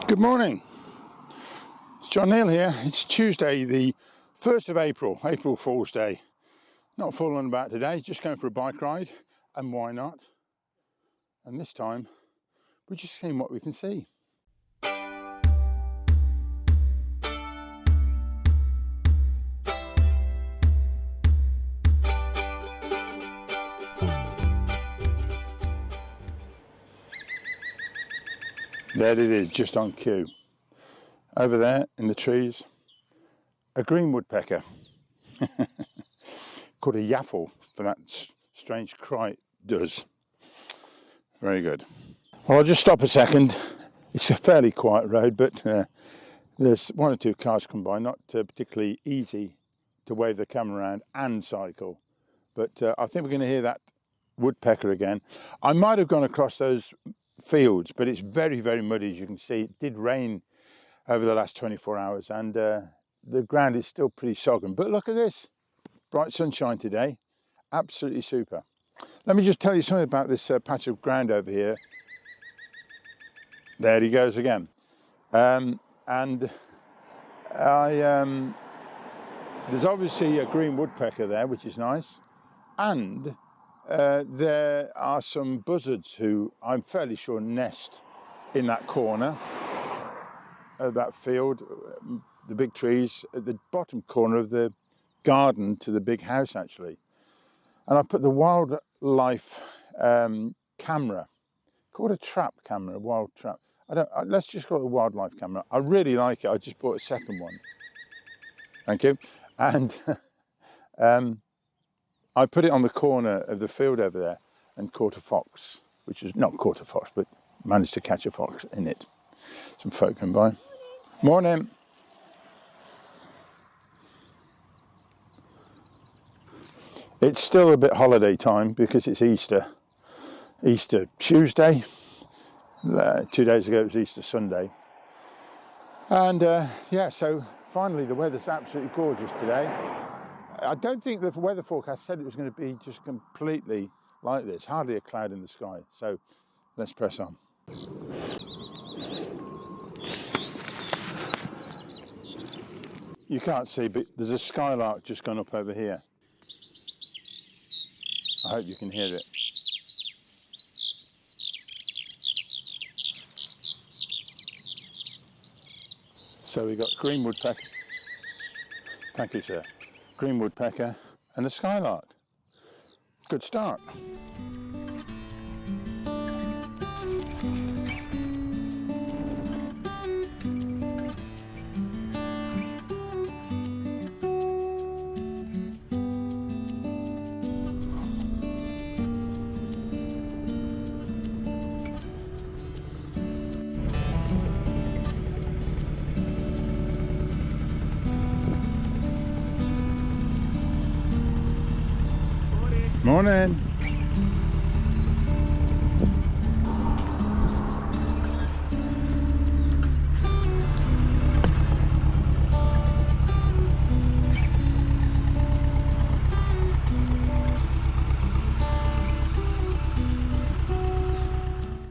Good morning, it's John Neal here. It's Tuesday the 1st of April, April Fool's Day. Not fooling about today, just going for a bike ride, and why not? And this time we're just seeing what we can see. There it is, just on cue. Over there in the trees, a green woodpecker called a yaffle, for that strange cry it does. Very good. Well, I'll just stop a second. It's a fairly quiet road, but there's one or two cars come by, not particularly easy to wave the camera around and cycle. But I think we're going to hear that woodpecker again. I might have gone across those fields, but it's very, very muddy, as you can see. It did rain over the last 24 hours and the ground is still pretty soggy. But look at this, bright sunshine today, absolutely super. Let me just tell you something about this patch of ground over here. There he goes again. There's obviously a green woodpecker there, which is nice, and there are some buzzards who I'm fairly sure nest in that corner of that field, the big trees at the bottom corner of the garden to the big house actually. And I put the wildlife camera, called a trap camera, a wild trap. Let's just call it a wildlife camera. I really like it. I just bought a second one. Thank you. And I put it on the corner of the field over there and caught a fox, which is not caught a fox, but managed to catch a fox in it. Some folk come by. Morning. It's still a bit holiday time because it's Easter Tuesday. 2 days ago it was Easter Sunday. And yeah, so finally the weather's absolutely gorgeous today. I don't think the weather forecast said it was going to be just completely like this, hardly a cloud in the sky. So let's press on. You can't see, but there's a skylark just gone up over here. I hope you can hear it. So we've got green woodpecker. Thank you, sir. Green woodpecker and a skylark. Good start. Morning.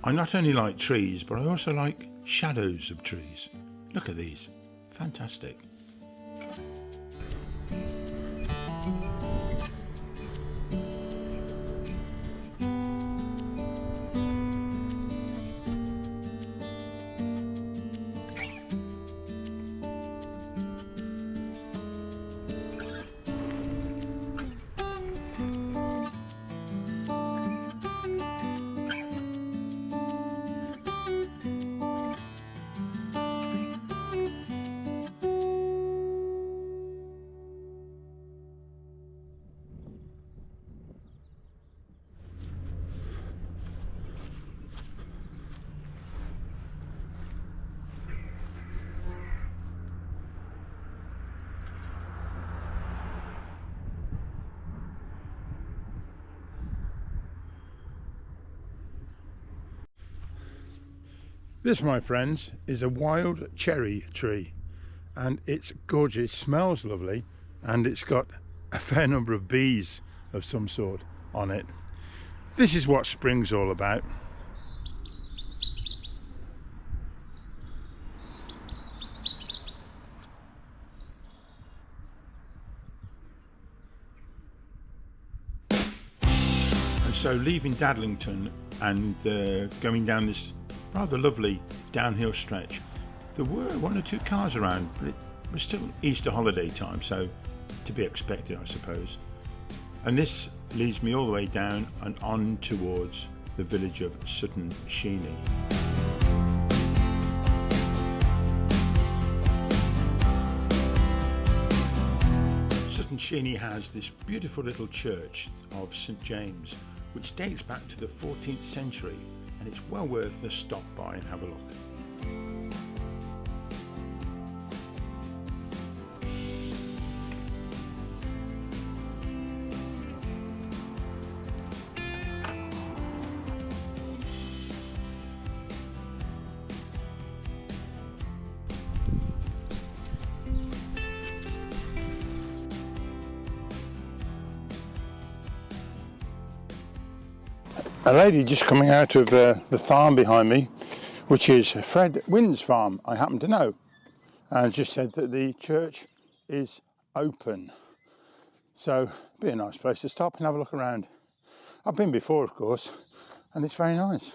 I not only like trees, but I also like shadows of trees. Look at these. Fantastic. This, my friends, is a wild cherry tree, and it's gorgeous. It smells lovely, and it's got a fair number of bees of some sort on it. This is what spring's all about. So leaving Dadlington and going down this rather lovely downhill stretch, there were one or two cars around, but it was still Easter holiday time, so to be expected, I suppose. And this leads me all the way down and on towards the village of Sutton Cheney. Sutton Cheney has this beautiful little church of St James, which dates back to the 14th century, and it's well worth a stop by and have a look. A lady just coming out of the farm behind me, which is Fred Wynn's farm, I happen to know, and just said that the church is open. So it'd be a nice place to stop and have a look around. I've been before, of course, and it's very nice.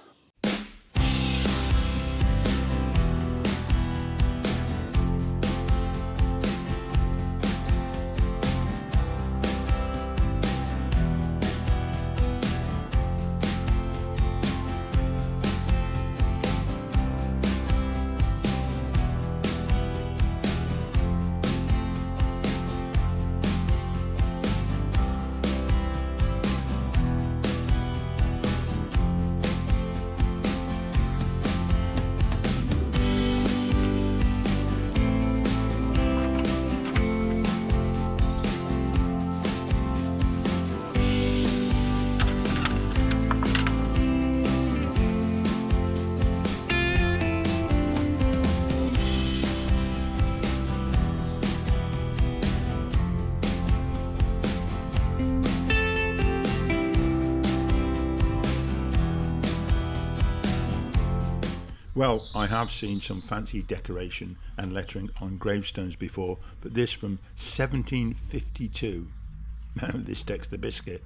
Well, I have seen some fancy decoration and lettering on gravestones before, but this from 1752, this takes the biscuit.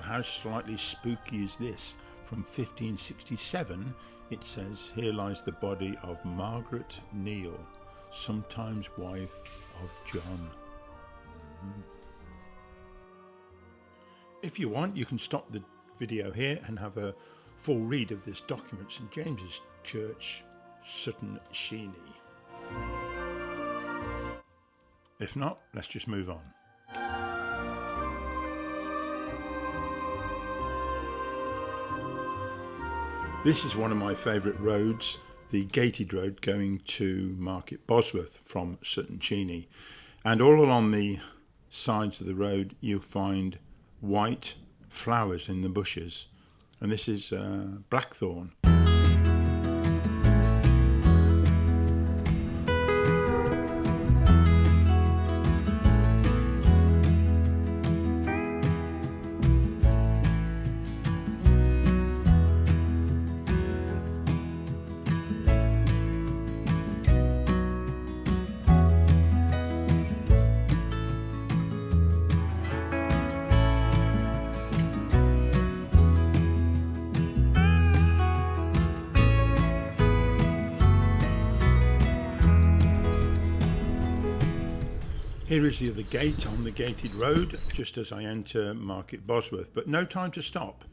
How slightly spooky is this? From 1567, it says, here lies the body of Margaret Neal, sometimes wife of John. If you want, you can stop the video here and have a full read of this document, St James's Church, Sutton Cheney. If not, let's just move on. This is one of my favourite roads, the gated road going to Market Bosworth from Sutton Cheney. And all along the sides of the road you'll find white flowers in the bushes. And this is blackthorn. Here is the other gate on the gated road, just as I enter Market Bosworth, but no time to stop.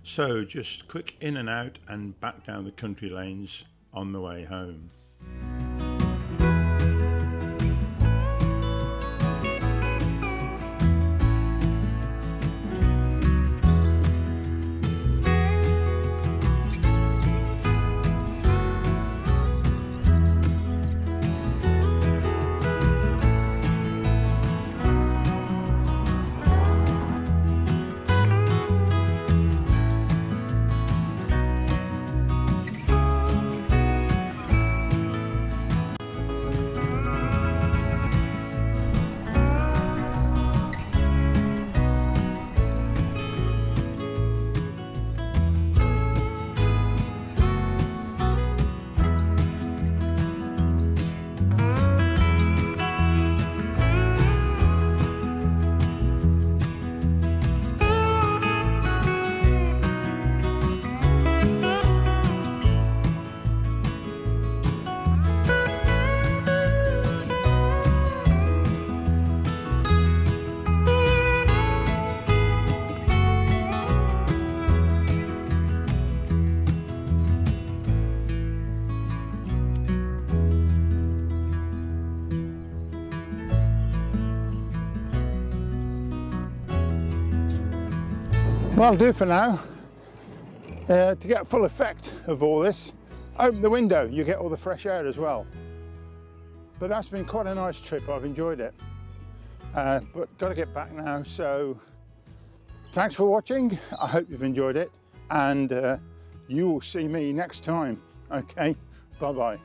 So just quick in and out and back down the country lanes on the way home. Well, I'll do for now. To get full effect of all this, open the window, you get all the fresh air as well. But that's been quite a nice trip, I've enjoyed it. But got to get back now, so thanks for watching. I hope you've enjoyed it, and you will see me next time. Okay, bye-bye.